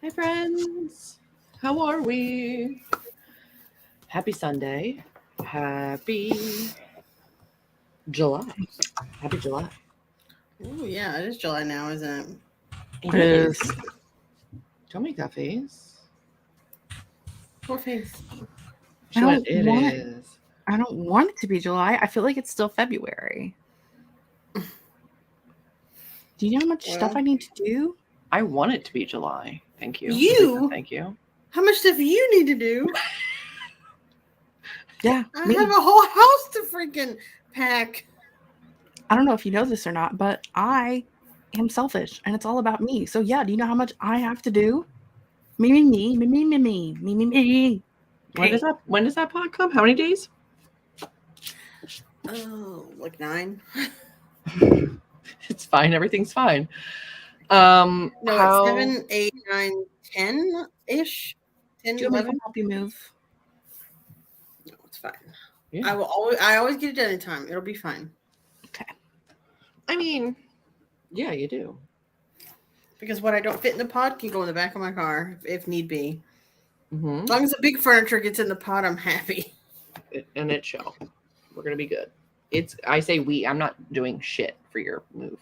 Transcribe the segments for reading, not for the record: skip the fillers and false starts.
Hi, friends. How are we? Happy Sunday. Happy July. Happy July. Oh yeah, it is July now, isn't It It is. is. Don't make that face. it? Poor face. She went, it want it. is. I don't want it to be July. I feel like it's still February. Do you know how much stuff I need to do? I want it to be July. Thank you. You? Lisa, thank you. How much stuff you need to do? Yeah, I me. have a whole house to freaking pack. I don't know if you know this or not, but I am selfish and it's all about me. So yeah, do you know how much I have to do? Me. When does that pod come? How many days? Oh, like 9. It's fine. Everything's fine. No, how... it's 7, 8, 9, 10 ish. 10, Do you want me to 11. help you move? No, it's fine. Yeah. I always get it done in time. It'll be fine. Okay. I mean, yeah, you do. Because what I don't fit in the pod can go in the back of my car if need be. Mm-hmm. As long as the big furniture gets in the pod, I'm happy. And it shall. We're gonna be good. I say we. I'm not doing shit for your move.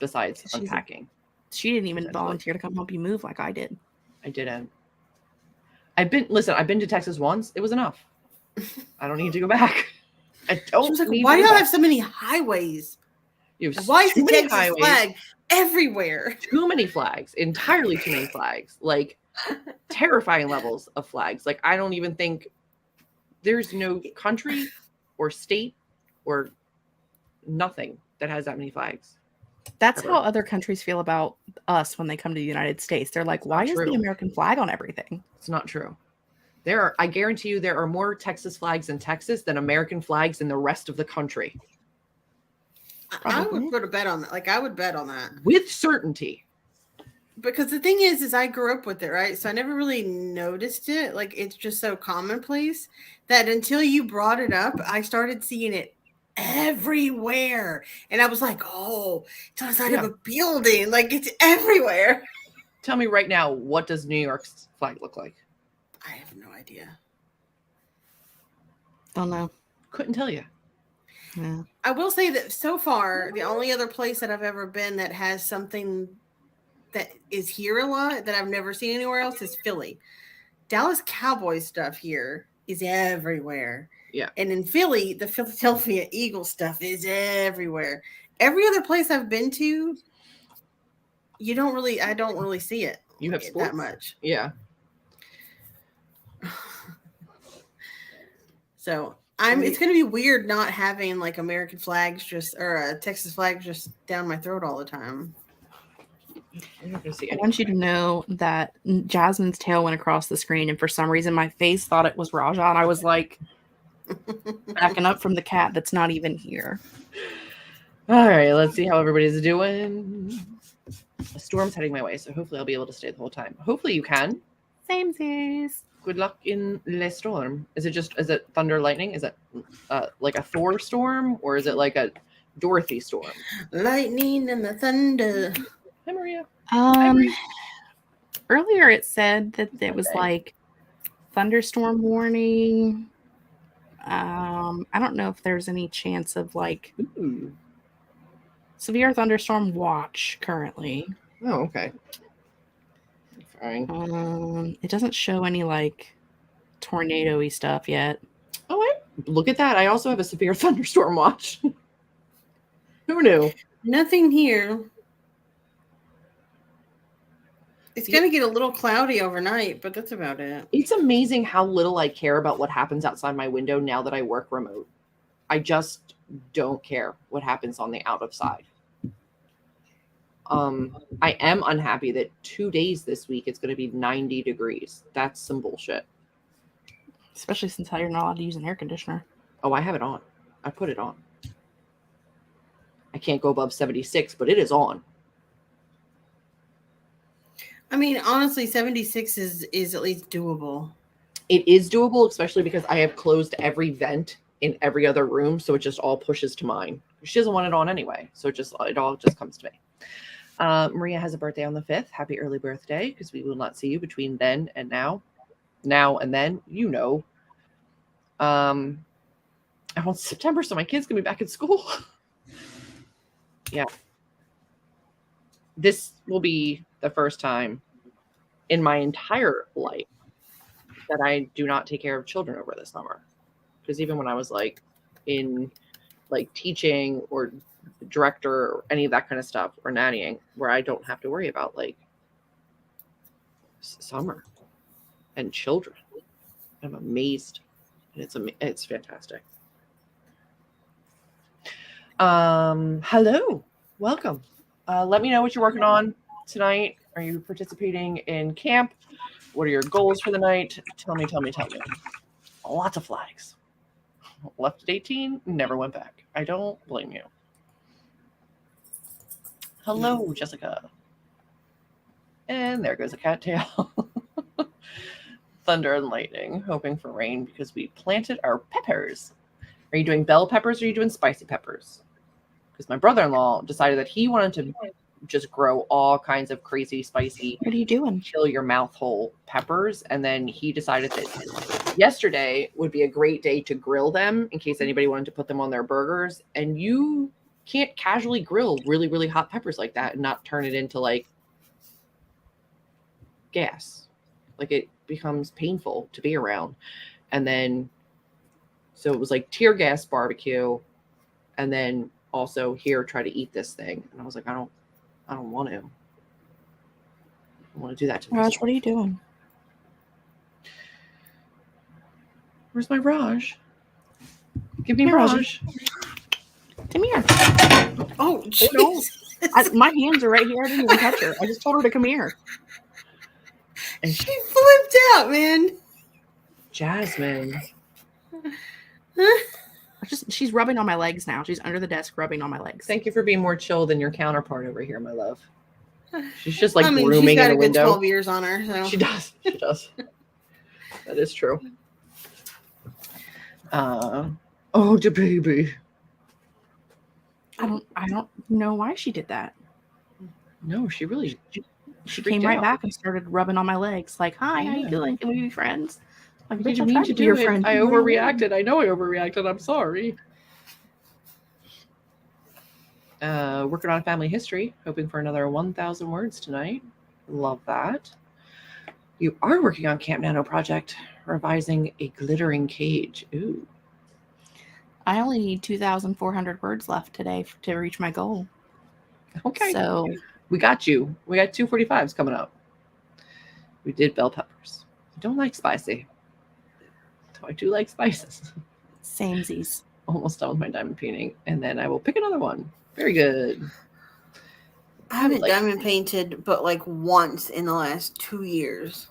Besides unpacking. She didn't even volunteer to come help you move like I did. I didn't. I've been to Texas once. It was enough. I don't need to go back. I don't. She was like, need why to do go y'all back. have so many highways? You have Why is too the many Texas highways, flag everywhere? too many flags, entirely too many flags, like terrifying levels of flags. Like I don't even think there's no country or state or nothing that has that many flags. That's how other countries feel about us when they come to the United States. They're like, why is the American flag on everything? It's not true. I guarantee you there are more Texas flags in Texas than American flags in the rest of the country. I would put a bet on that. Like I would bet on that. With certainty. Because the thing is I grew up with it, right? So I never really noticed it. Like it's just so commonplace that until you brought it up, I started seeing it everywhere. And I was like, oh, it's on the side of a building. Like it's everywhere. Tell me right now, what does New York's flag look like? I have no idea. Don't know. Couldn't tell you. Yeah. I will say that so far, the only other place that I've ever been that has something that is here a lot that I've never seen anywhere else is Philly. Dallas Cowboys stuff here is everywhere. Yeah. And in Philly, the Philadelphia Eagles stuff is everywhere. Every other place I've been to, I don't really see it. You have sports? That much. Yeah. So it's going to be weird not having like American flags or a Texas flag just down my throat all the time. I want you to know that Jasmine's tail went across the screen, and for some reason my face thought it was Raja, and I was like backing up from the cat that's not even here. All right, let's see how everybody's doing. A storm's heading my way, so hopefully I'll be able to stay the whole time. Hopefully you can. Same things. Good luck in Le Storm. Is it thunder lightning? Is it like a Thor storm, or is it like a Dorothy storm? Lightning and the thunder. Hi, Maria. Earlier it said that it was like thunderstorm warning. I don't know if there's any chance of like severe thunderstorm watch currently. Oh, okay. Fine. It doesn't show any like tornado-y stuff yet. Oh, look at that. I also have a severe thunderstorm watch. Who knew? Nothing here. It's going to get a little cloudy overnight, but that's about it. It's amazing how little I care about what happens outside my window now that I work remote. I just don't care what happens on the out of side. I am unhappy that 2 days this week it's going to be 90 degrees. That's some bullshit. Especially since you're not allowed to use an air conditioner. Oh, I have it on. I put it on. I can't go above 76, but it is on. I mean, honestly, 76 is at least doable. It is doable, especially because I have closed every vent in every other room, so it just all pushes to mine. She doesn't want it on anyway, so it all just comes to me. Maria has a birthday on the 5th. Happy early birthday, because we will not see you between then and now. Now and then, you know. I want September, so my kids can be back in school. Yeah. This will be the first time in my entire life that I do not take care of children over the summer. Because even when I was like in like teaching or director or any of that kind of stuff or nannying, where I don't have to worry about like summer and children, I'm amazed, and it's fantastic. Hello, welcome. Let me know what you're working on tonight. Are you participating in camp? What are your goals for the night? Tell me. Lots of flags. Left at 18, never went back. I don't blame you. Hello, Jessica. And there goes a cattail. Thunder and lightning, hoping for rain because we planted our peppers. Are you doing bell peppers or are you doing spicy peppers? Because my brother-in-law decided that he wanted to just grow all kinds of crazy, spicy, what are you doing? Kill your mouth hole peppers. And then he decided that yesterday would be a great day to grill them in case anybody wanted to put them on their burgers. And you can't casually grill really, really hot peppers like that and not turn it into like gas. Like it becomes painful to be around. And then, so it was like tear gas barbecue. And then also here, try to eat this thing. And I was like, I don't want to. I want to do that to myself. Raj, what are you doing? Where's my Raj? Give me Raj. Come here. Oh, no. My hands are right here. I didn't even touch her. I just told her to come here. And she flipped out, man. Jasmine. She's rubbing on my legs now. She's under the desk rubbing on my legs. Thank you for being more chill than your counterpart over here, my love. She's just like she's brooming got in a the window. 12 years on her. So. She does. That is true. Oh, the baby. I don't know why she did that. No, she really. She came right back and started rubbing on my legs. Like, hi, how you doing? Can we be friends? Like, I didn't mean to do your friend. I overreacted. I know I overreacted. I'm sorry. Working on family history, hoping for another 1,000 words tonight. Love that. You are working on Camp Nano project, revising a glittering cage. Ooh. I only need 2,400 words left today to reach my goal. Okay. So we got you. We got 245s coming up. We did bell peppers. I don't like spicy. I do like spices. Samesies. Almost done with my diamond painting, and then I will pick another one. Very good. I haven't diamond painted but like once in the last 2 years.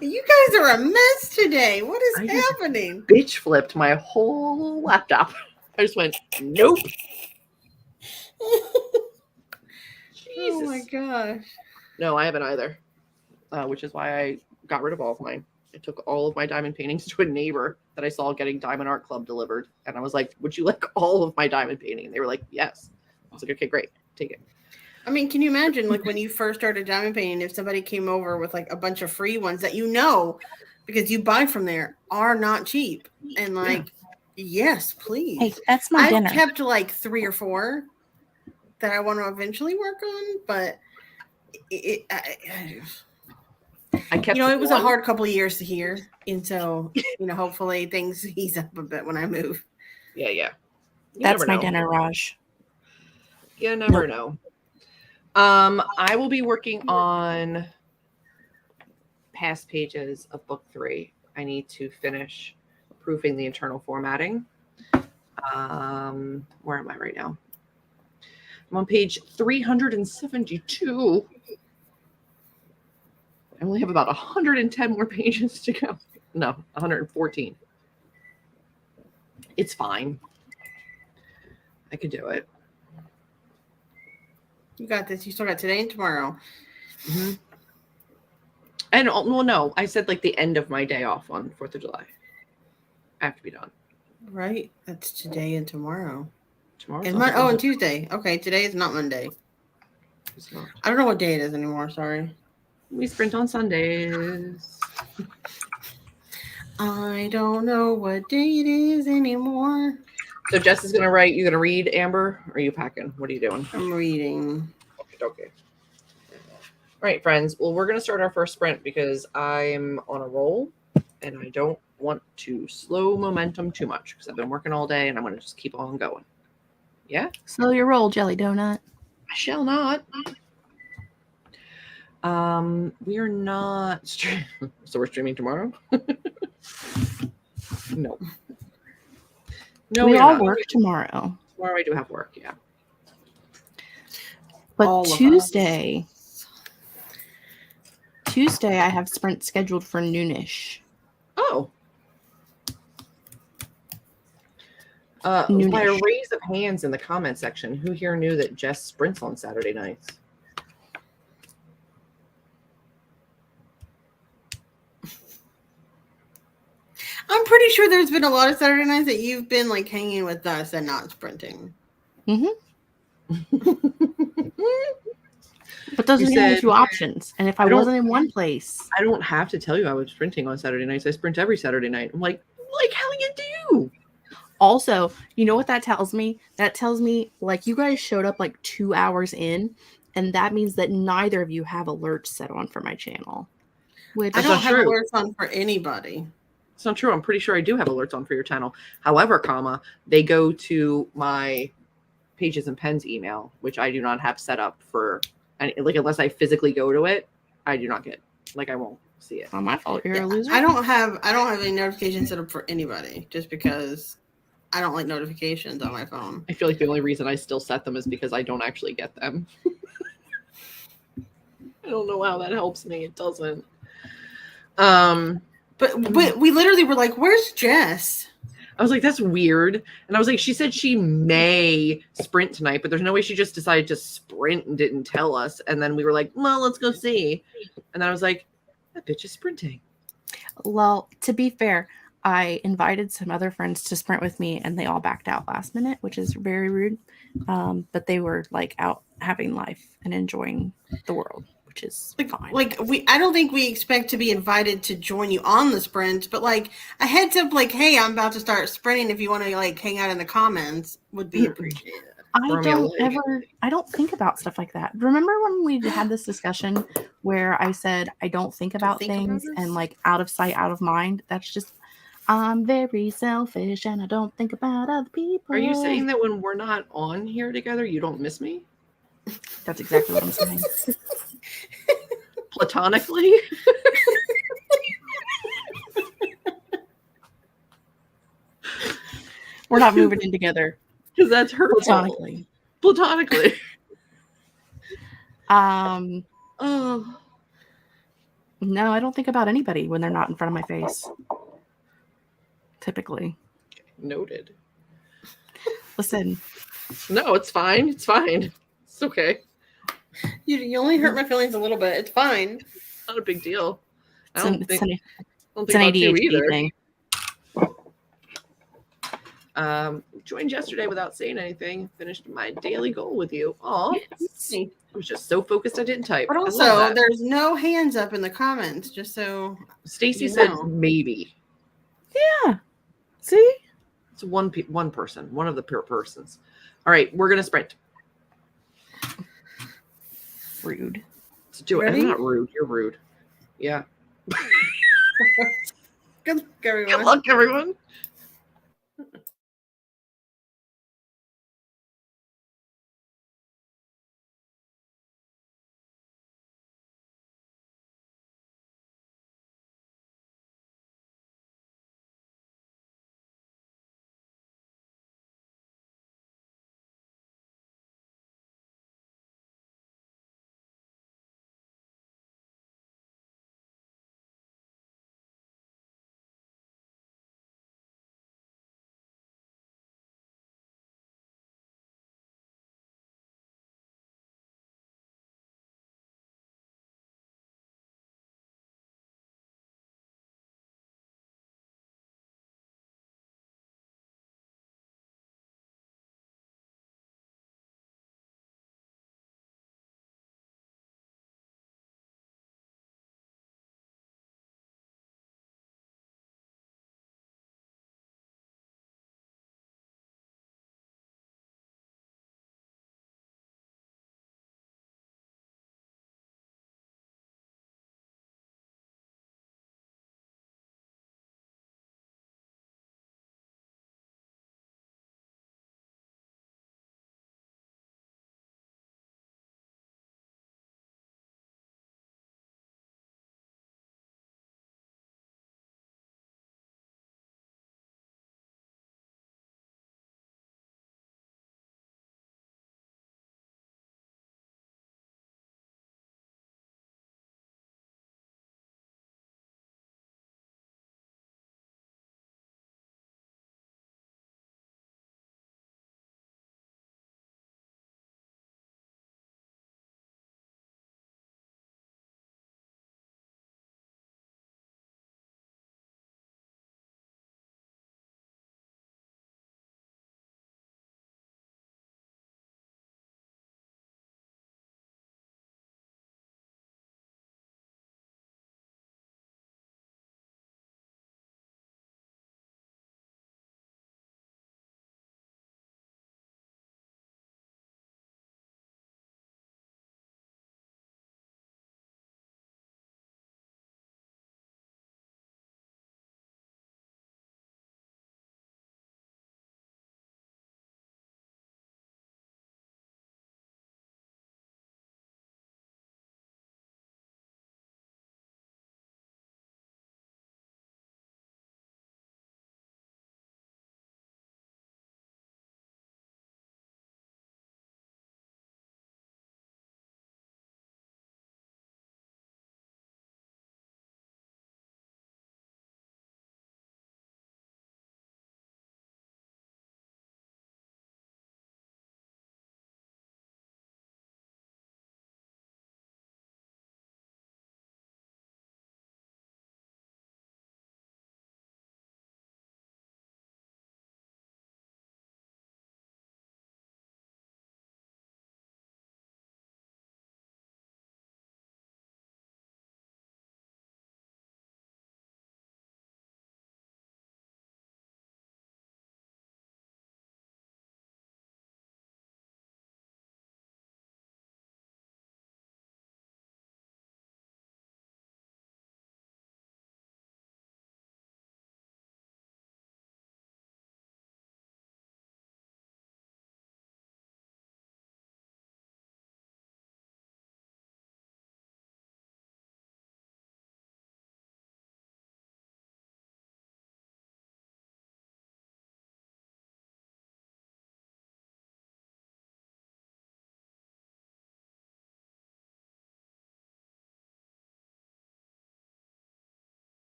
You guys are a mess today. What is happening? Bitch flipped my whole laptop. I just went, nope. Oh my gosh. No, I haven't either. Which is why I got rid of all of mine. I took all of my diamond paintings to a neighbor that I saw getting Diamond Art Club delivered. And I was like, would you like all of my diamond painting? And they were like, yes. I was like, okay, great. Take it. I mean, can you imagine like when you first started diamond painting, if somebody came over with like a bunch of free ones that you know, because you buy from there, are not cheap. And like, yes, please. Hey, that's my dinner. I've kept like 3 or 4 that I want to eventually work on, but I kept, it was a hard couple of years here, and so hopefully things ease up a bit when I move. Yeah. That's my dinner, Raj. You never know. I will be working on past pages of book 3. I need to finish proofing the internal formatting. Where am I right now? I'm on page 372. I only have about 110 more pages to go. No, 114. It's fine. I could do it. You got this. You still got today and tomorrow. Mm-hmm. And well, no, I said like the end of my day off on 4th of July. I have to be done. Right. That's today and tomorrow. Tomorrow's And not the and end. Tuesday. Okay, today is not Monday. It's not. I don't know what day it is anymore. Sorry. We sprint on Sundays. I don't know what day it is anymore. So Jess is gonna write. You gonna read, Amber? Or are you packing? What are you doing? I'm reading. Okay. All right, friends. Well, we're gonna start our first sprint because I'm on a roll, and I don't want to slow momentum too much because I've been working all day, and I'm gonna just keep on going. Yeah. Slow your roll, jelly donut. I shall not. We are not. So we're streaming tomorrow. No. No, we we're all not. work tomorrow. Tomorrow I do have work. Yeah. But All of Tuesday I have sprint scheduled for noonish. Oh. By a Noonish. raise of hands in the comment section, who here knew that Jess sprints on Saturday nights? I'm pretty sure there's been a lot of Saturday nights that you've been like hanging with us and not sprinting. But those are the only two options. And if I wasn't in one place, I don't have to tell you I was sprinting on Saturday nights. I sprint every Saturday night. I'm like hell you do. Also, you know what that tells me? That tells me like you guys showed up like 2 hours in, and that means that neither of you have alerts set on for my channel. Which I don't have true. alerts on for anybody. It's not true. I'm pretty sure I do have alerts on for your channel. However, they go to my Pages and Pens email, which I do not have set up for any, like unless I physically go to it, I do not get I won't see it. It's not my fault. You're a loser. I don't have any notifications set up for anybody just because I don't like notifications on my phone. I feel like the only reason I still set them is because I don't actually get them. I don't know how that helps me. It doesn't. But we literally were like, "Where's Jess?" I was like, "That's weird." And I was like, "She said she may sprint tonight, but there's no way she just decided to sprint and didn't tell us." And then we were like, "Well, let's go see." And then I was like, "That bitch is sprinting." Well, to be fair, I invited some other friends to sprint with me, and they all backed out last minute, which is very rude. But they were like out having life and enjoying the world, which is fine. I don't think we expect to be invited to join you on the sprint, but like a heads up, like, hey, I'm about to start sprinting. If you want to like hang out in the comments, would be appreciated. I don't think about stuff like that. Remember when we had this discussion where I said I don't think about things and like out of sight, out of mind? That's just I'm very selfish and I don't think about other people. Are you saying that when we're not on here together, you don't miss me? That's exactly what I'm saying. Platonically? We're not moving in together. Because that's hurtful. Platonically. Oh. No, I don't think about anybody when they're not in front of my face. Typically. Noted. Listen. No, it's fine. It's fine. It's okay. You only hurt my feelings a little bit. It's fine. Not a big deal. It's an about ADHD you either. thing. Joined yesterday without saying anything. Finished my daily goal with you. Aw. Yes. I was just so focused I didn't type. But also, there's no hands up in the comments, just so Stacy said maybe. Yeah. See? It's one person, one of the persons. All right, we're gonna sprint. Rude. Let's do it. Ready? I'm not rude. You're rude. Yeah. Good luck, everyone. Good luck, everyone.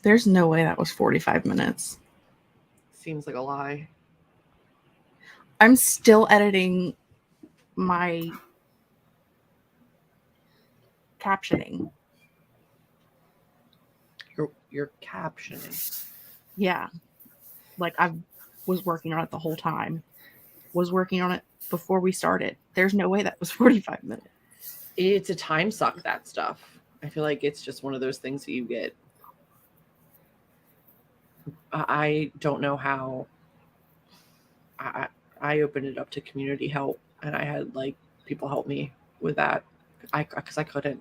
There's no way that was 45 minutes. Seems like a lie. I'm still editing my captioning. You're captioning. Yeah. Like I was working on it the whole time. Was working on it before we started. There's no way that was 45 minutes. It's a time suck, that stuff. I feel like it's just one of those things that you get. I don't know how. I opened it up to community help, and I had like people help me with that. Because I couldn't.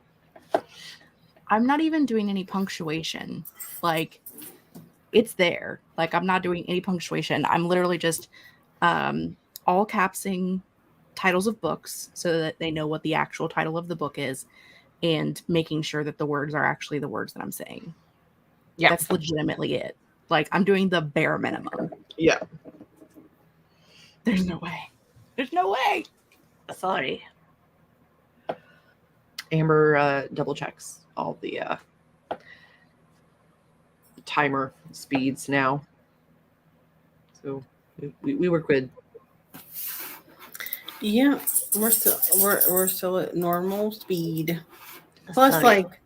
I'm not even doing any punctuation. Like, it's there. Like, I'm not doing any punctuation. I'm literally just all capsing titles of books so that they know what the actual title of the book is, and making sure that the words are actually the words that I'm saying. Yeah. That's legitimately it. Like, I'm doing the bare minimum. Yeah. There's no way. There's no way. Sorry. Amber double checks all the timer speeds now. So we were good. Yeah, we're still at normal speed. Plus, like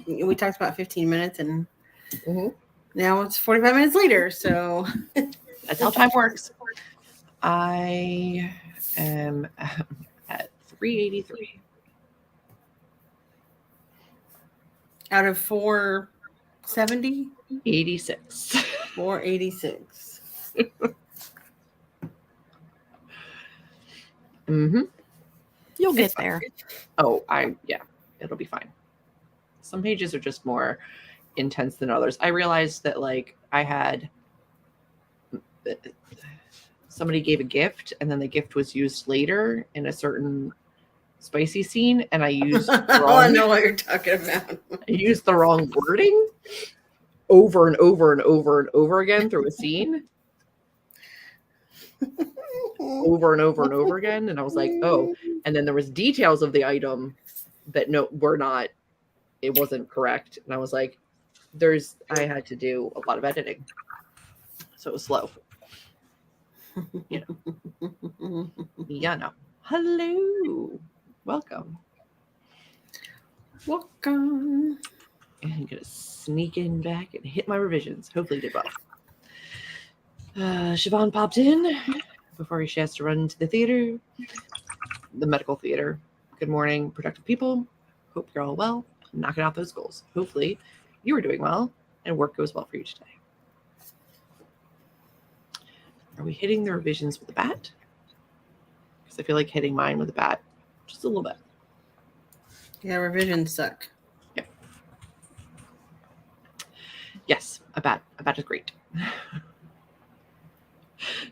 we talked about 15 minutes, and now it's 45 minutes later. So that's how time works. I am at 383 out of 470, 86. 486. You'll get there. Oh, it'll be fine. Some pages are just more intense than others. I realized that like I had somebody gave a gift, and then the gift was used later in a certain spicy scene, and I used I know what you're talking about. I used the wrong wording over and over and over and over again through a scene. Over and over and over again, and I was like, oh, and then there was details of the item that it wasn't correct, and I was like, I had to do a lot of editing, so it was slow. Yeah, no. Hello, welcome. And I'm gonna sneak in back and hit my revisions. Hopefully, did well. Siobhan popped in before she has to run to the theater, the medical theater. Good morning, productive people. Hope you're all well, knocking out those goals. Hopefully, you are doing well and work goes well for you today. Are we hitting the revisions with a bat? Because I feel like hitting mine with a bat just a little bit. Yeah, revisions suck. Yeah. Yes, a bat is great.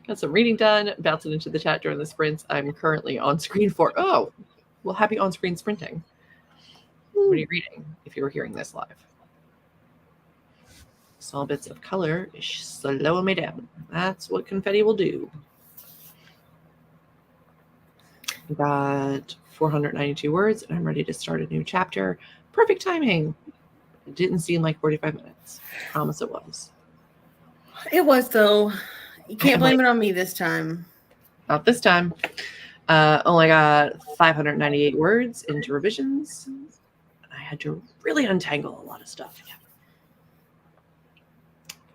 Got some reading done, bouncing into the chat during the sprints. I'm currently on screen for, happy on-screen sprinting. What are you reading if you were hearing this live? Small bits of color is slowing me down. That's what confetti will do. Got 492 words, and I'm ready to start a new chapter. Perfect timing. It didn't seem like 45 minutes. I promise it was. It was, though. You can't blame it on me this time. Not this time. Only got 598 words into revisions. I had to really untangle a lot of stuff. Yeah.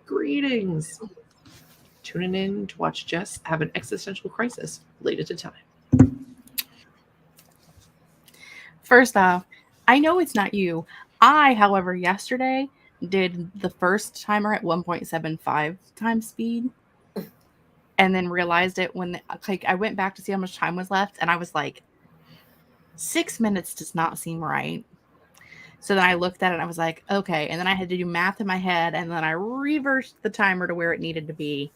Greetings. Tuning in to watch Jess have an existential crisis related to time. First off, I know it's not you. I, however, yesterday did the first timer at 1.75 times speed, and then realized it when I went back to see how much time was left, and I was like, 6 minutes does not seem right. So then I looked at it and I was like, okay. And then I had to do math in my head, and then I reversed the timer to where it needed to be.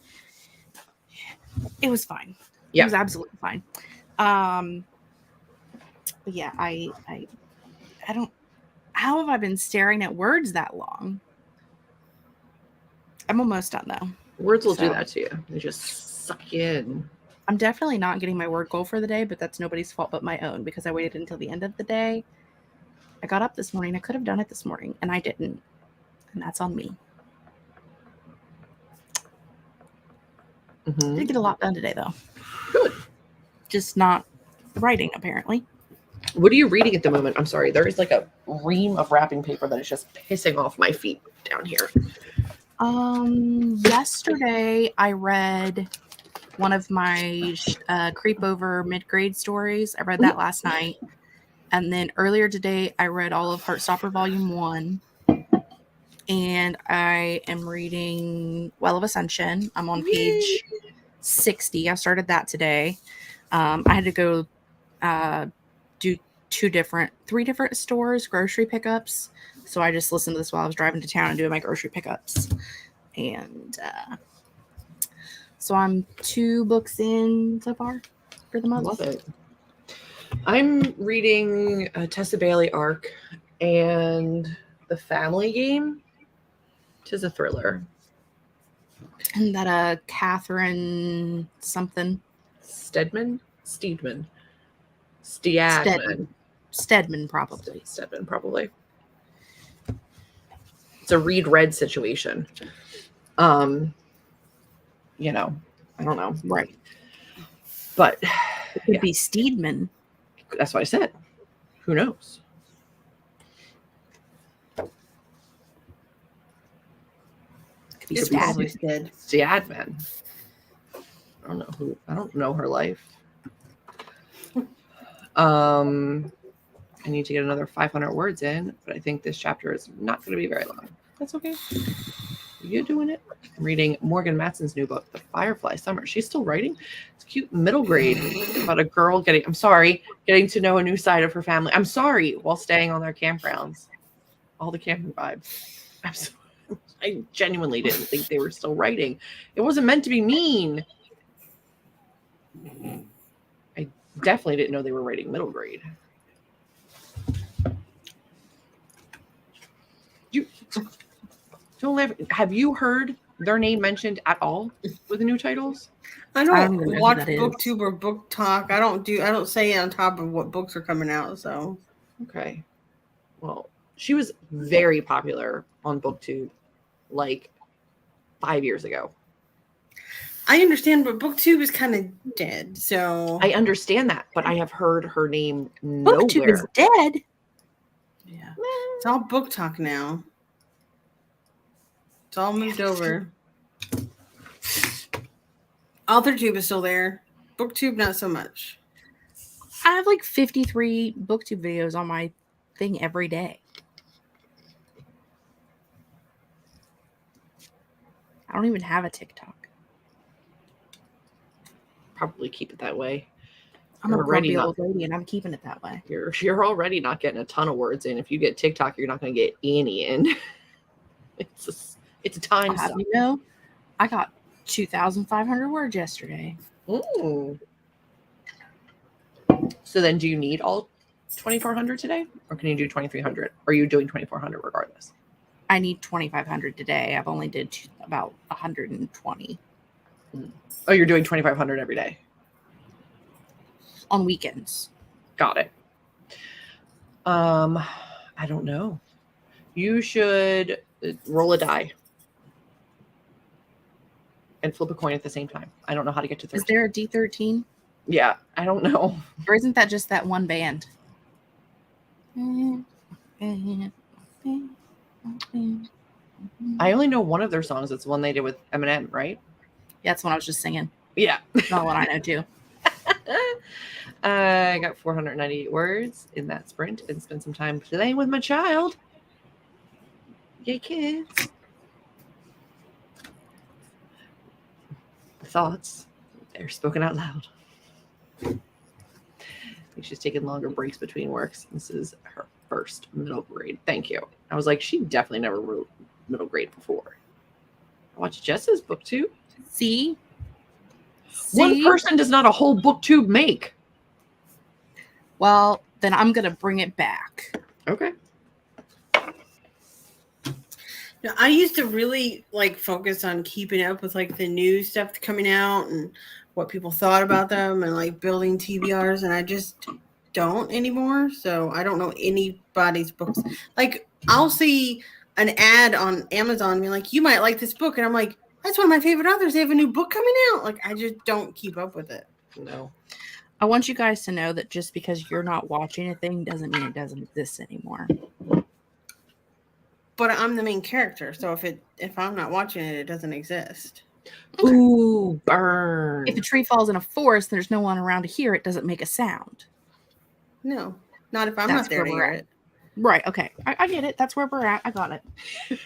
It was fine. Yeah. It was absolutely fine. But yeah, I don't, how have I been staring at words that long? I'm almost done though. Words will do that to you. They just suck you in. I'm definitely not getting my word goal for the day, but that's nobody's fault but my own, because I waited until the end of the day. I got up this morning. I could have done it this morning, and I didn't. And that's on me. Mm-hmm. Did get a lot done today, though. Good. Just not writing, apparently. What are you reading at the moment? I'm sorry. There is like a ream of wrapping paper that is just pissing off my feet down here. Yesterday I read one of my creep over mid-grade stories. I read that last night. And then earlier today I read all of Heartstopper Volume 1. And I am reading Well of Ascension. I'm on page 60. I started that today. I had to go do three different stores, grocery pickups. So I just listened to this while I was driving to town and doing my grocery pickups. And so I'm 2 books in so far for the month. Love it. I'm reading Tessa Bailey arc and The Family Game. Tis a thriller. And that Catherine something. Stedman, probably. Stedman, probably. It's a read situation. You know, I don't know. Right. But it could be Steedman. That's what I said. Who knows? It's probably Steadman. I don't know her life. I need to get another 500 words in, but I think this chapter is not going to be very long. That's okay. You doing it? I'm reading Morgan Matson's new book, The Firefly Summer. She's still writing. It's cute middle grade about a girl getting to know a new side of her family. I'm sorry, while staying on their campgrounds. All the camping vibes. I genuinely didn't think they were still writing. It wasn't meant to be mean. I definitely didn't know they were writing middle grade. Have you heard their name mentioned at all with the new titles? I don't watch BookTube or Book Talk. I don't say it on top of what books are coming out. So okay, well, she was very popular on BookTube like 5 years ago. I understand, but BookTube is kind of dead. So I understand that, but I have heard her name nowhere. BookTube is dead. Yeah, it's all Book Talk now. It's all moved over. AuthorTube is still there. BookTube, not so much. I have like 53 BookTube videos on my thing every day. I don't even have a TikTok. Probably keep it that way. I'm a grumpy old lady, and I'm keeping it that way. You're already not getting a ton of words in. If you get TikTok, you're not going to get any in. It's a time suck. You know, I got 2,500 words yesterday. Ooh. So then do you need all 2,400 today? Or can you do 2,300? Or are you doing 2,400 regardless? I need 2,500 today. I've only did about 120. Oh, you're doing 2,500 every day? On weekends. Got it. I don't know. You should roll a die. And flip a coin at the same time. I don't know how to get to 13. Is there a D13? Yeah, I don't know. Or isn't that just that one band? I only know one of their songs. It's one they did with Eminem, right? Yeah, that's one I was just singing. Yeah. Not one I know too. I got 498 words in that sprint and spent some time playing with my child. Yay, kids. Thoughts, they're spoken out loud. I think she's taking longer breaks between works. This is her first middle grade. Thank you. I was like, she definitely never wrote middle grade before. I watched Jess's BookTube. See? One person does not a whole BookTube make. Well, then I'm going to bring it back. Okay. Now, I used to really focus on keeping up with the new stuff coming out and what people thought about them and building TBRs, and I just don't anymore. So I don't know anybody's books. I'll see an ad on Amazon being like, you might like this book. And I'm like, that's one of my favorite authors. They have a new book coming out. Like, I just don't keep up with it. No. I want you guys to know that just because you're not watching a thing doesn't mean it doesn't exist anymore. But I'm the main character. So if I'm not watching it, it doesn't exist. Okay. Ooh, burn. If a tree falls in a forest and there's no one around to hear it, doesn't make a sound. No, not if I'm That's not there to where we're hear at. it. Right. Okay. I get it. That's where we're at. I got it.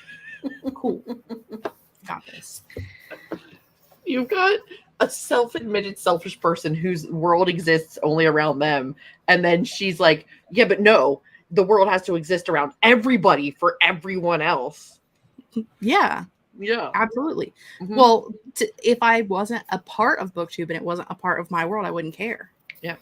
Cool. Got this. You've got a self-admitted selfish person whose world exists only around them. And then she's like, yeah, but no, the world has to exist around everybody for everyone else. Yeah. Yeah. Absolutely. Mhm. Well, if I wasn't a part of BookTube and it wasn't a part of my world, I wouldn't care. Yeah.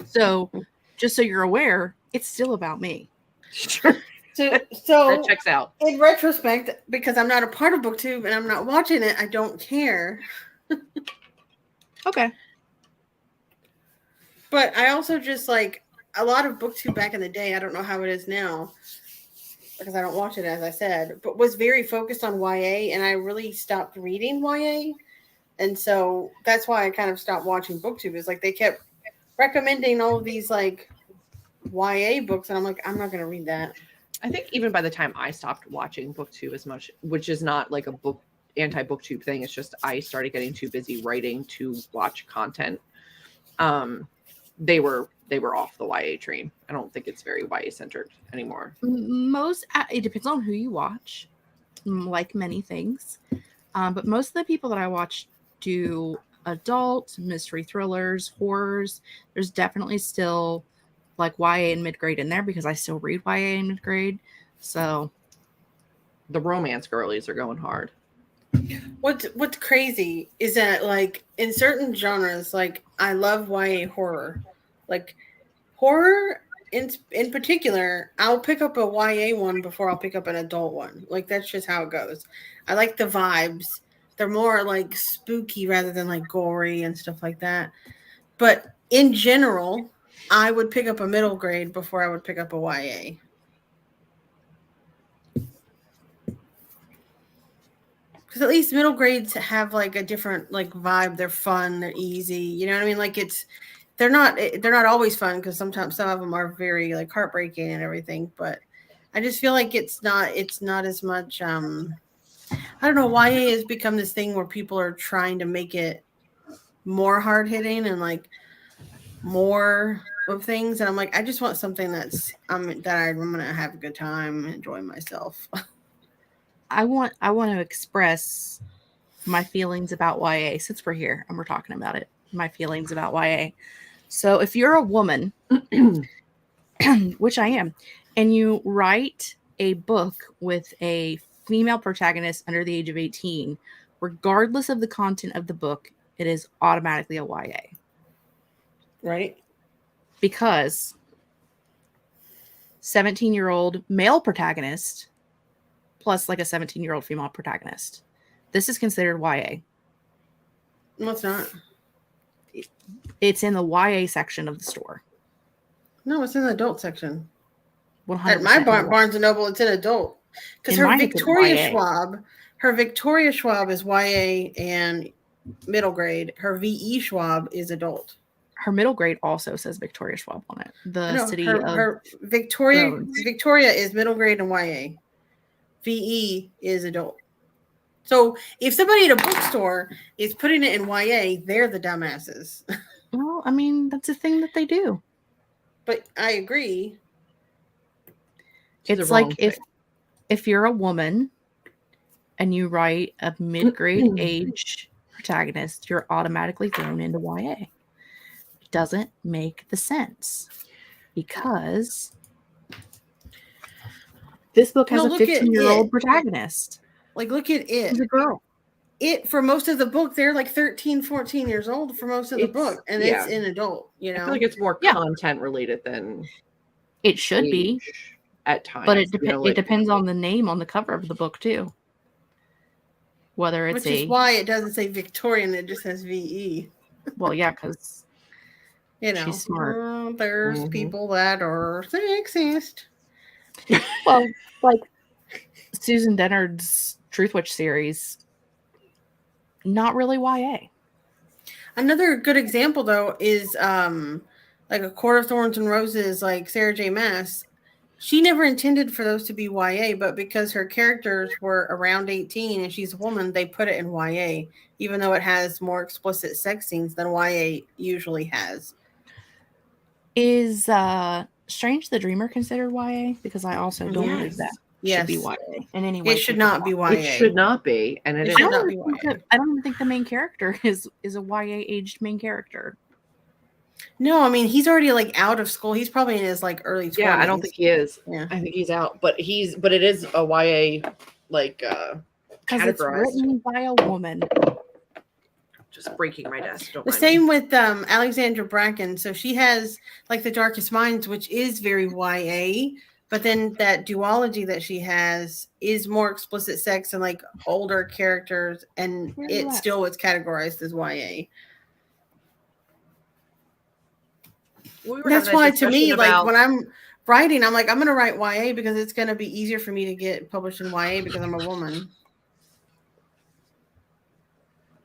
So just so you're aware, it's still about me. Sure. So That checks out. in retrospect, because I'm not a part of BookTube and I'm not watching it, I don't care. Okay. But I also just like a lot of BookTube back in the day. I don't know how it is now because I don't watch it, as I said, but was very focused on YA, and I really stopped reading YA. And so that's why I kind of stopped watching BookTube. Is like they kept recommending all of these like YA books, and I'm like, I'm not going to read that. I think even by the time I stopped watching BookTube as much, which is not like a anti-BookTube thing, it's just I started getting too busy writing to watch content. They were off the YA train. I don't think it's very YA centered anymore. It depends on who you watch, like many things. But most of the people that I watch do adult mystery thrillers, horrors. There's definitely still like YA and mid-grade in there because I still read YA and mid-grade. So the romance girlies are going hard. What's crazy is that like in certain genres, like I love YA horror. Like horror in particular, I'll pick up a YA one before I'll pick up an adult one. Like that's just how it goes. I like the vibes. They're more like spooky rather than like gory and stuff like that. But in general, I would pick up a middle grade before I would pick up a YA. Because at least middle grades have like a different like vibe. They're fun. They're easy. You know what I mean? Like they're not always fun because sometimes some of them are very like heartbreaking and everything. But I just feel like it's not as much. I don't know. YA has become this thing where people are trying to make it more hard hitting and like more of things. And I'm like, I just want something that I'm gonna have a good time, enjoy myself. I want to express my feelings about YA since we're here and we're talking about it. My feelings about YA. So if you're a woman, which I am, and you write a book with a female protagonist under the age of 18, regardless of the content of the book, it is automatically a YA. Right? Because 17-year-old male protagonist plus like a 17-year-old female protagonist. This is considered YA. No, it's not. It's in the YA section of the store. No, it's in the adult section. 100% At my Barnes & Noble, it's in adult. Because her Victoria Schwab is YA and middle grade. Her V.E. Schwab is adult. Her middle grade also says Victoria Schwab on it. Her Victoria is middle grade and YA. VE is adult. So if somebody at a bookstore is putting it in YA, they're the dumbasses. Well, I mean, that's a thing that they do. But I agree. It's like if you're a woman and you write a mid-grade age protagonist, you're automatically thrown into YA. It doesn't make the sense because this book has a 15-year-old protagonist. Like, look at it. She's a girl. It, for most of the book, they're like 13, 14 years old for most of the book. And it's an adult, you know? I feel like it's more content related than it should be at times. But it depends on the name on the cover of the book, too. Whether it's Which is why it doesn't say Victorian, it just says VE. Well, yeah, because she's smart. There's people that are sexist. Well, like Susan Dennard's Truth Witch series, not really YA. Another good example, though, is like A Court of Thorns and Roses, like Sarah J. Maas. She never intended for those to be YA, but because her characters were around 18 and she's a woman, they put it in YA, even though it has more explicit sex scenes than YA usually has. Is Strange the Dreamer considered YA? Because I also don't believe that should be YA in any way. It should not be YA. It should not be, and it should not be YA. I don't even think the main character is a YA aged main character. No, I mean he's already like out of school. He's probably in his like early 20s. Yeah, I don't think he is. Yeah, I think he's out, but it is a YA like because it's written by a woman. Just breaking my desk. The same with Alexandra Bracken. So she has like The Darkest Minds, which is very YA, but then that duology that she has is more explicit sex and like older characters, and it still was categorized as YA. That's why to me, like when I'm writing, I'm like, I'm going to write YA because it's going to be easier for me to get published in YA because I'm a woman.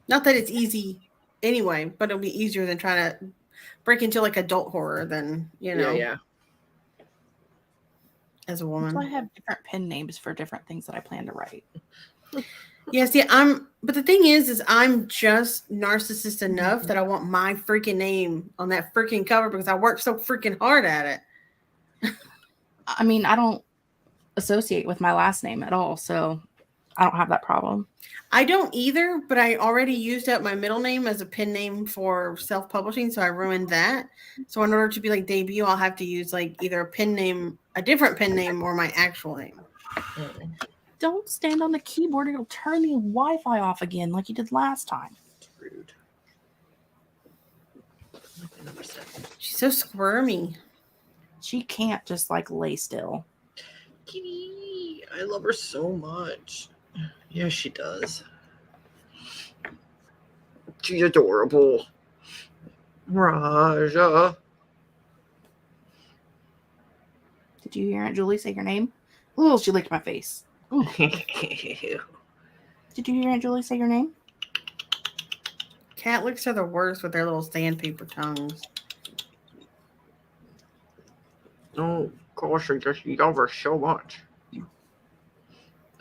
Not that it's easy anyway, but it'll be easier than trying to break into like adult horror than, Yeah. As a woman. So I have different pen names for different things that I plan to write. Yeah, see, but the thing is I'm just narcissist enough that I want my freaking name on that freaking cover because I worked so freaking hard at it. I mean, I don't associate with my last name at all, so I don't have that problem. I don't either, but I already used up my middle name as a pen name for self-publishing, so I ruined that. So in order to be like debut, I'll have to use like either a different pen name, or my actual name. Don't stand on the keyboard; it'll turn the Wi-Fi off again, like you did last time. It's rude. She's so squirmy. She can't just like lay still. Kitty, I love her so much. Yeah, she does. She's adorable. Raja. Did you hear Aunt Julie say your name? Oh, she licked my face. Did you hear Aunt Julie say your name? Cat licks are the worst with their little sandpaper tongues. Oh, gosh, I just love her so much.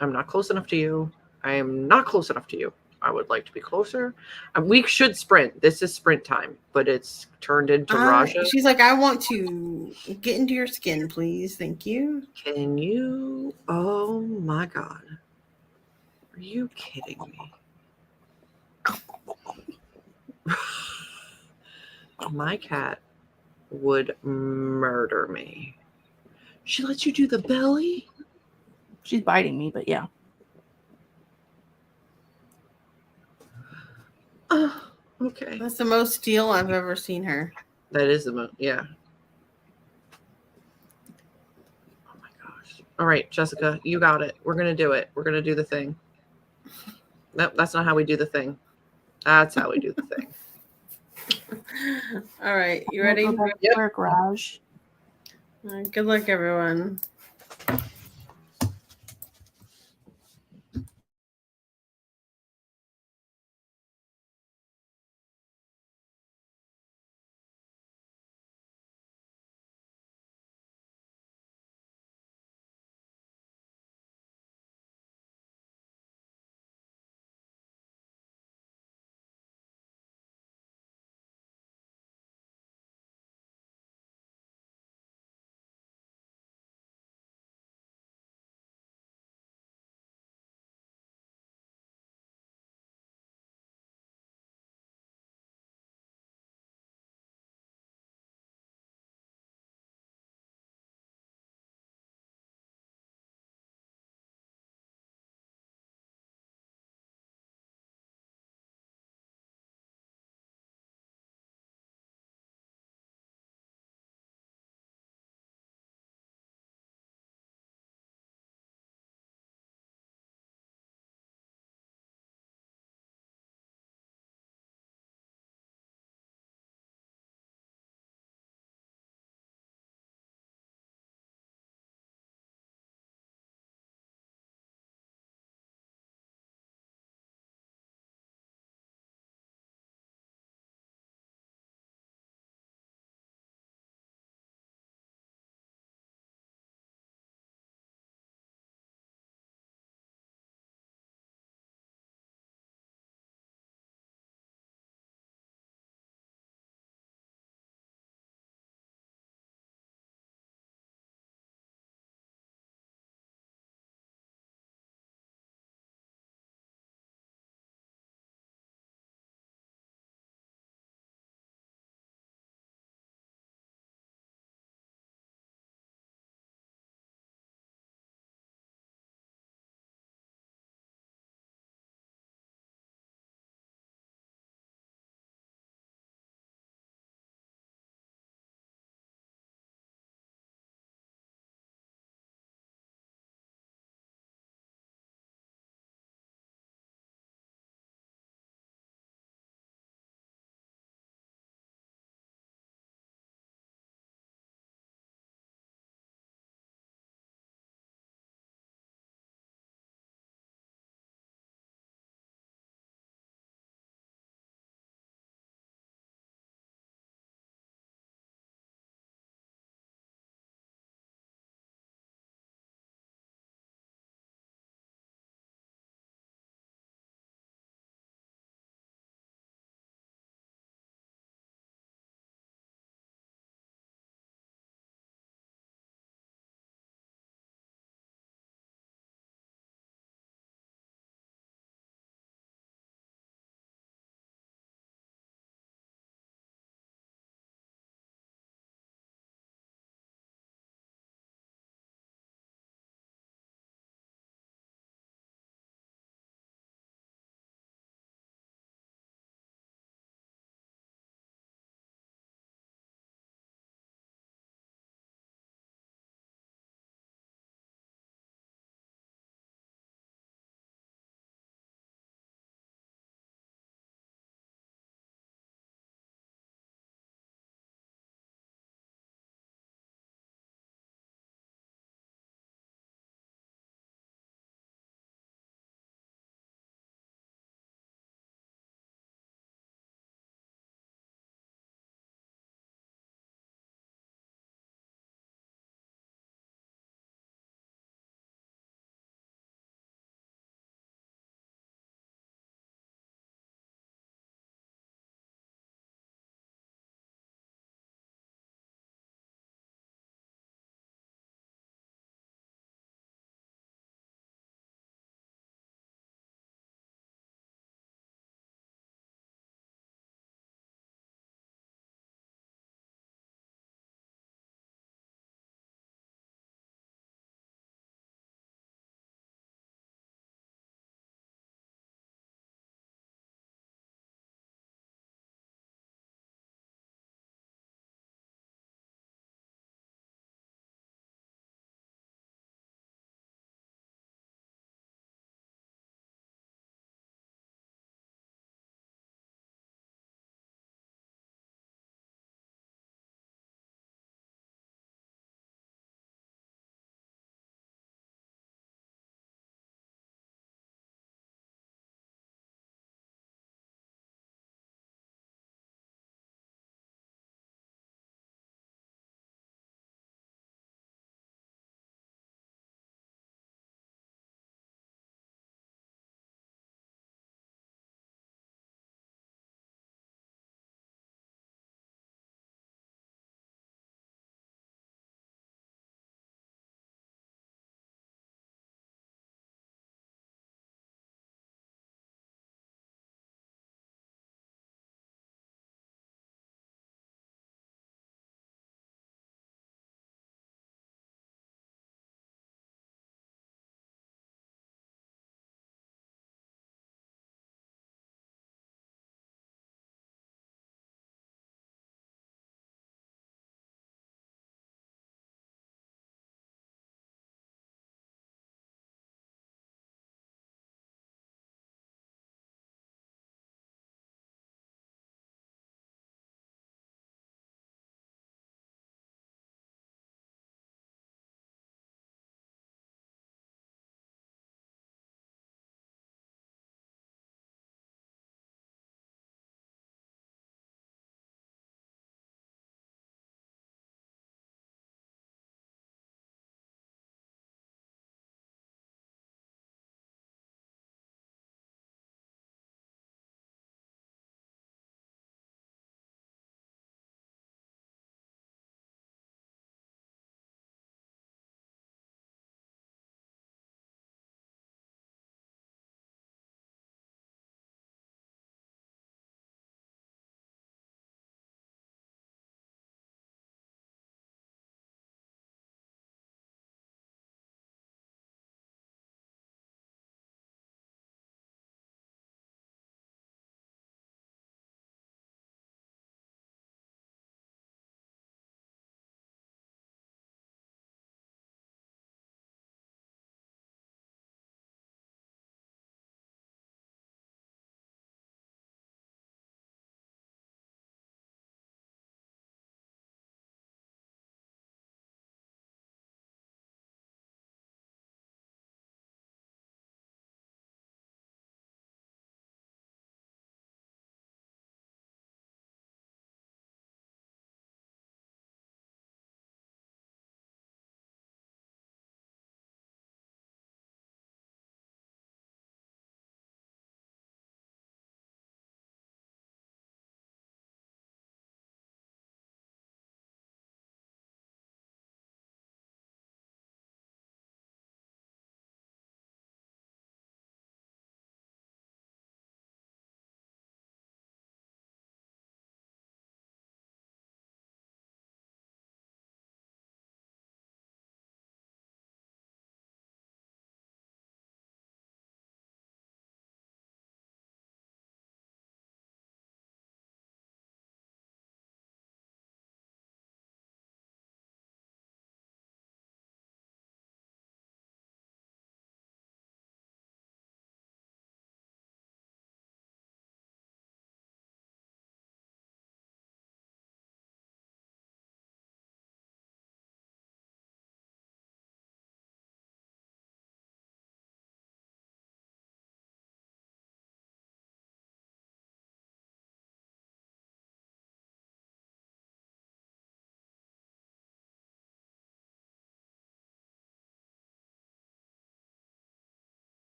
I'm not close enough to you. I am not close enough to you. I would like to be closer. We should sprint. This is sprint time, but it's turned into Raja. She's like, I want to get into your skin, please. Thank you. Can you? Oh my God. Are you kidding me? My cat would murder me. She lets you do the belly? She's biting me, but yeah. Oh, okay. That's the most steel I've ever seen her. That is the most, yeah. Oh my gosh. All right, Jessica, you got it. We're going to do it. We're going to do the thing. Nope, that's not how we do the thing. That's how we do the thing. All right, you ready? Yep. Work, Raj. Good luck, everyone.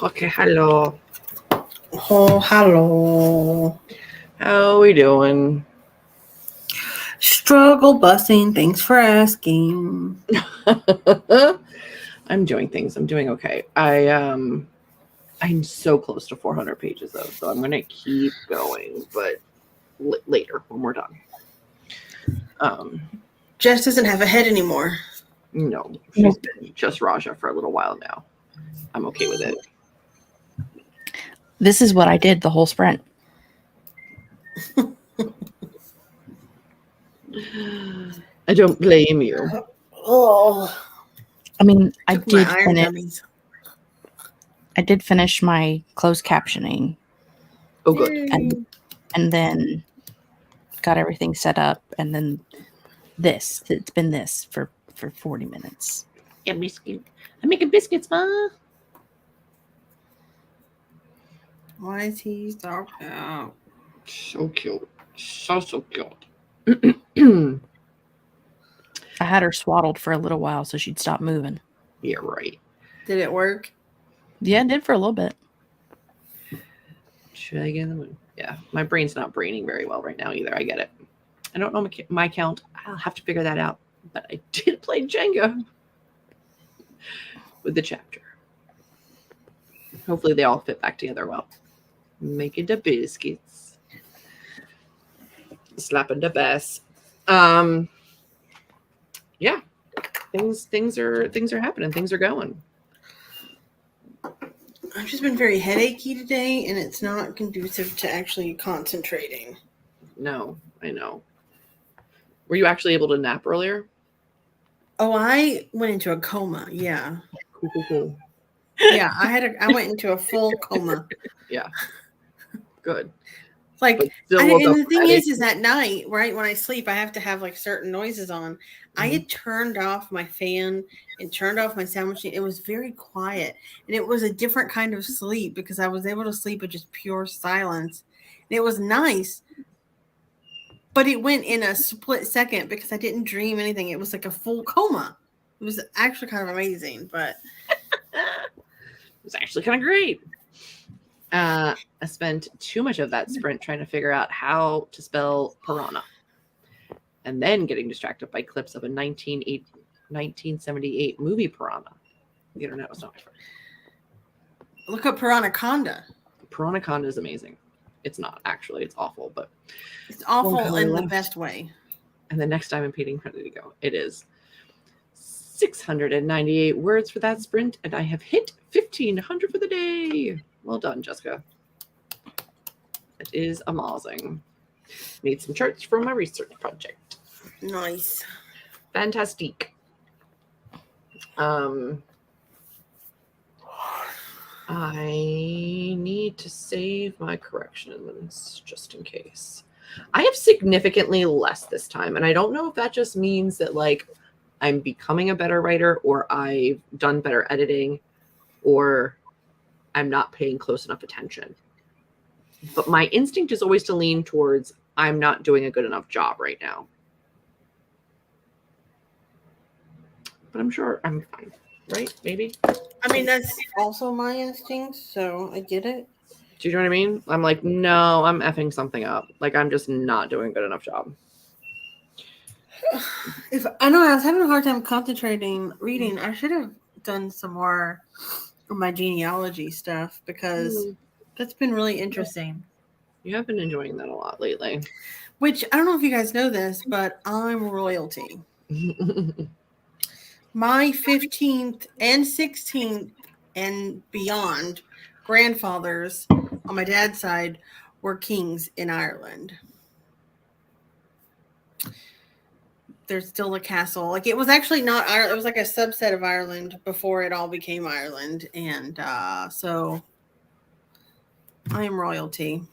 Okay, hello. Oh, hello. How we doing? Struggle busting. Thanks for asking. I'm doing things. I'm doing okay. I'm so close to 400 pages though, so I'm gonna keep going, but later when we're done. Jess doesn't have a head anymore. No, she's been just Raja for a little while now. I'm okay with it. This is what I did the whole sprint. I don't blame you. Oh, I mean, I took my did iron finish. gummies. I did finish my closed captioning. Oh, good. And then got everything set up, and then it's been this for 40 minutes. Yeah, biscuit. I'm making biscuits, Ma. Why is he so cute? So cute. I had her swaddled for a little while so she'd stop moving. Yeah, right. Did it work? Yeah, it did for a little bit. Should I get in the mood? Yeah, my brain's not braining very well right now either. I get it. I don't know my count. I'll have to figure that out. But I did play Jenga with the chapter. Hopefully they all fit back together well. Making the biscuits. Slapping the bass. Yeah. Things are happening. Things are going. I've just been very headachy today, and it's not conducive to actually concentrating. No, I know. Were you actually able to nap earlier? Oh, I went into a coma. Yeah. Cool. Yeah, I went into a full coma. Yeah. Good. Like, But still and woke up the thing at is at night, right, when I sleep, I have to have like certain noises on. Mm-hmm. I had turned off my fan and turned off my sound machine. It was very quiet, and it was a different kind of sleep because I was able to sleep with just pure silence. And it was nice, but it went in a split second because I didn't dream anything. It was like a full coma. It was actually kind of amazing, but it was actually kind of great. I spent too much of that sprint trying to figure out how to spell piranha, and then getting distracted by clips of a 1978 movie Piranha. The internet was not my friend. Look up Piranaconda. Piranaconda is amazing. It's not actually. It's awful, but it's awful in the best way. And the next time I'm ready to go. It is 698 words for that sprint, and I have hit 1,500 for the day. Well done, Jessica. It is amazing. Made some charts for my research project. Nice. Fantastic. I need to save my corrections just in case. I have significantly less this time, and I don't know if that just means that like I'm becoming a better writer, or I've done better editing, or I'm not paying close enough attention. But my instinct is always to lean towards I'm not doing a good enough job right now. But I'm sure I'm fine, right? Maybe. I mean, that's also my instinct, so I get it. Do you know what I mean? I'm like, no, I'm effing something up. Like, I'm just not doing a good enough job. I know I was having a hard time concentrating reading. I should have done some more of my genealogy stuff because that's been really interesting. You have been enjoying that a lot lately. Which, I don't know if you guys know this, but I'm royalty. My 15th and 16th and beyond grandfathers on my dad's side were kings in Ireland. There's still a castle. Like, it was actually not Ireland. It was like a subset of Ireland before it all became Ireland. And so I am royalty.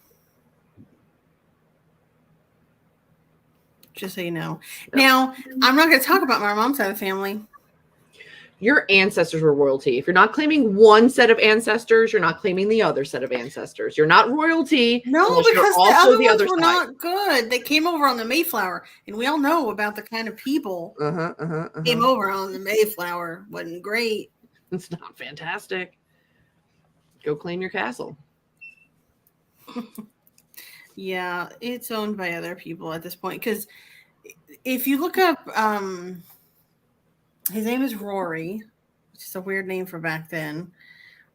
Just so you know. Yep. Now, I'm not going to talk about my mom's side of the family. Your ancestors were royalty. If you're not claiming one set of ancestors, you're not claiming the other set of ancestors. You're not royalty. No, because the other ones were not good. They came over on the Mayflower, and we all know about the kind of people came over on the Mayflower. Wasn't great. It's not fantastic. Go claim your castle. Yeah, it's owned by other people at this point. Because if you look up, his name is Rory, which is a weird name for back then.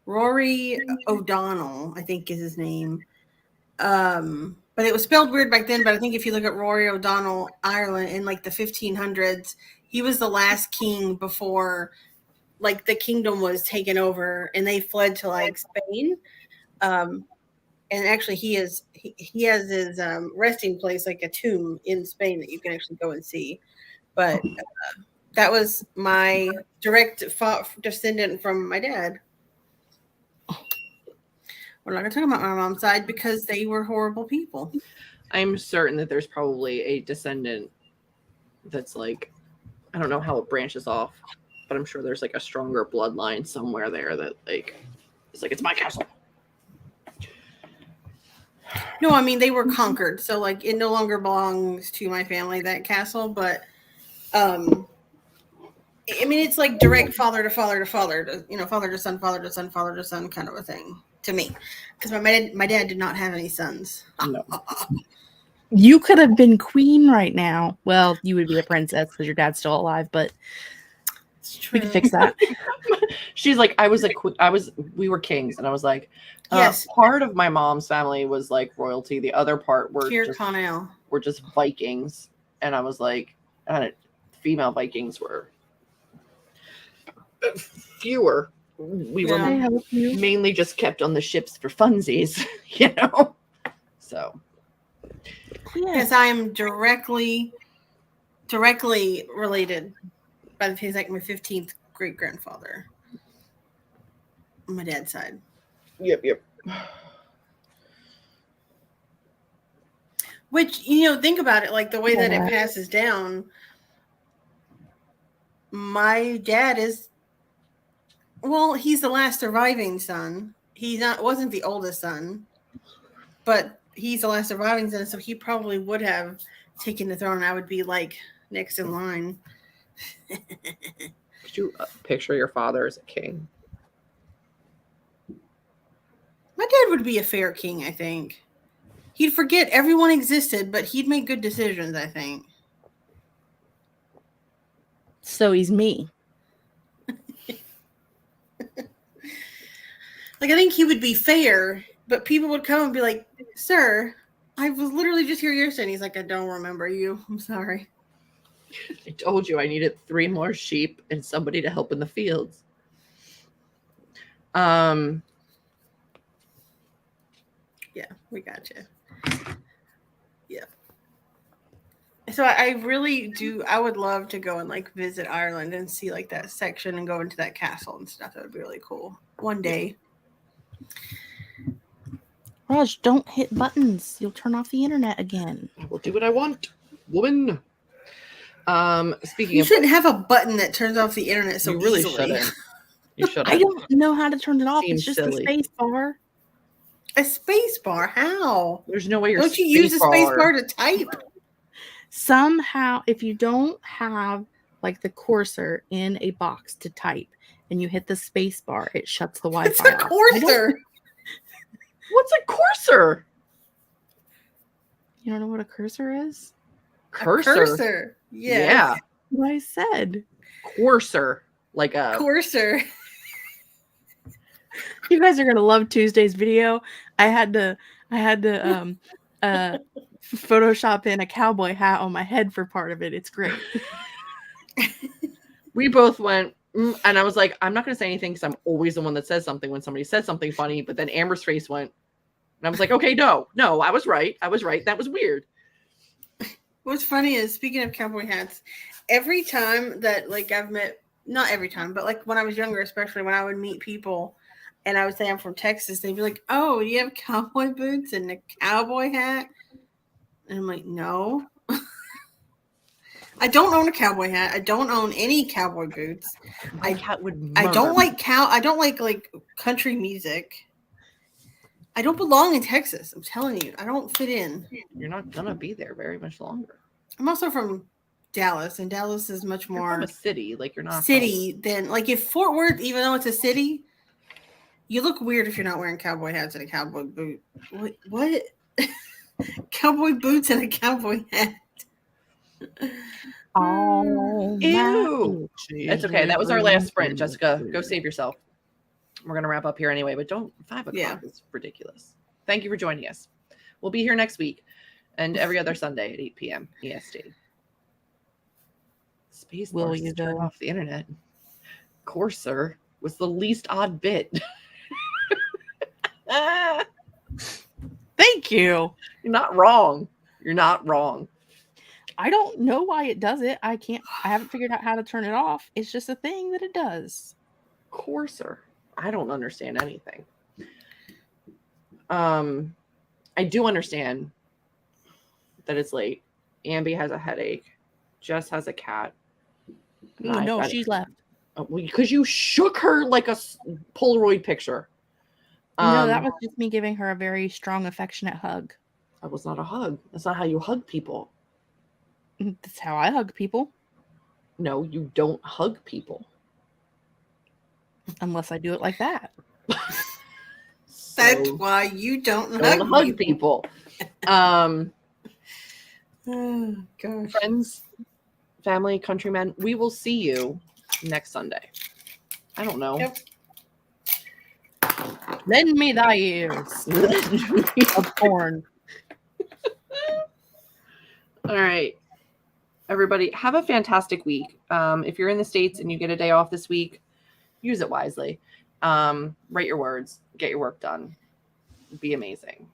Rory O'Donnell, I think is his name. But it was spelled weird back then. But I think if you look at Rory O'Donnell, Ireland in like the 1500s, he was the last king before like the kingdom was taken over, and they fled to like Spain. And actually, he has his resting place, like a tomb in Spain that you can actually go and see. But that was my direct descendant from my dad. We're not going to talk about my mom's side because they were horrible people. I'm certain that there's probably a descendant that's like, I don't know how it branches off, but I'm sure there's like a stronger bloodline somewhere there that like, it's my castle. No, I mean, they were conquered. So like it no longer belongs to my family, that castle. But I mean, it's like direct father to father to father to, father to son, father to son, father to son kind of a thing to me. Because my dad did not have any sons. No. You could have been queen right now. Well, you would be a princess because your dad's still alive, but we could fix that. She's like, we were kings, and I was like, yes. Part of my mom's family was like royalty. The other part were just Vikings, and I was like, female Vikings were fewer. We were mainly just kept on the ships for funsies, So. Yes, I am directly related. By he's like my 15th great grandfather on my dad's side. Yep. Which, think about it, like the way that it passes down. My dad he's the last surviving son. Wasn't the oldest son, but he's the last surviving son, so he probably would have taken the throne. I would be like next in line. Could you picture your father as a king? My dad would be a fair king, I think. He'd forget everyone existed, but he'd make good decisions, I think. So he's me. Like, I think he would be fair, but people would come and be like, "Sir, I was literally just here yesterday." And he's like, "I don't remember you. I'm sorry. I told you I needed 3 more sheep and somebody to help in the fields." Yeah, we got you. Yeah. So I really do. I would love to go and like visit Ireland and see like that section and go into that castle and stuff. That would be really cool. One day. Raj, don't hit buttons. You'll turn off the internet again. I will do what I want, woman. You shouldn't have a button that turns off the internet so you really easily. Shouldn't. You shouldn't. I don't know how to turn it off. Seems it's just silly. a space bar. A space bar? How? There's no way Don't you use a space bar to type? Somehow, if you don't have like the cursor in a box to type and you hit the space bar, it shuts the Wi-Fi It's a cursor. What's a cursor? You don't know what a cursor is? Cursor. A cursor. Yes. Yeah. What I said. Cursor. Like a cursor. You guys are gonna love Tuesday's video. I had to Photoshop in a cowboy hat on my head for part of it. It's great. We both went, and I was like, I'm not going to say anything because I'm always the one that says something when somebody says something funny. But then Amber's face went, and I was like, okay, no, I was right. That was weird. What's funny is, speaking of cowboy hats, every time that like I've met, not every time, but like when I was younger, especially when I would meet people and I would say I'm from Texas, they'd be like, "Oh, you have cowboy boots and a cowboy hat?" And I'm like, "No." I don't own a cowboy hat. I don't own any cowboy boots. My cat would murder. I don't like country music. I don't belong in Texas. I'm telling you, I don't fit in. You're not gonna be there very much longer. I'm also from Dallas, and Dallas is much more from a city. Like you're not city than like if Fort Worth, even though it's a city, You look weird if you're not wearing cowboy hats and a cowboy boot. What? Cowboy boots and a cowboy hat. Oh, Ew. It's okay. That was our last sprint, Jessica. Go save yourself. We're going to wrap up here anyway, but 5 o'clock is ridiculous. Thank you for joining us. We'll be here next week and every other Sunday at 8 p.m. EST. Space Will bars you turn though? off the internet. Courser was the least odd bit. Thank you. You're not wrong. You're not wrong. I don't know why it does it. I haven't figured out how to turn it off. It's just a thing that it does. Courser. I don't understand anything. I do understand that it's late. Ambi has a headache. Jess has a cat. No, she left. Because you shook her like a Polaroid picture. No, that was just me giving her a very strong, affectionate hug. That was not a hug. That's not how you hug people. That's how I hug people. No, you don't hug people. Unless I do it like that. That's why you don't hug people. Oh, gosh. Friends, family, countrymen, we will see you next Sunday. I don't know. Yep. Lend me thy ears of corn. All right. Everybody, have a fantastic week. If you're in the States and you get a day off this week, use it wisely. Write your words. Get your work done. Be amazing.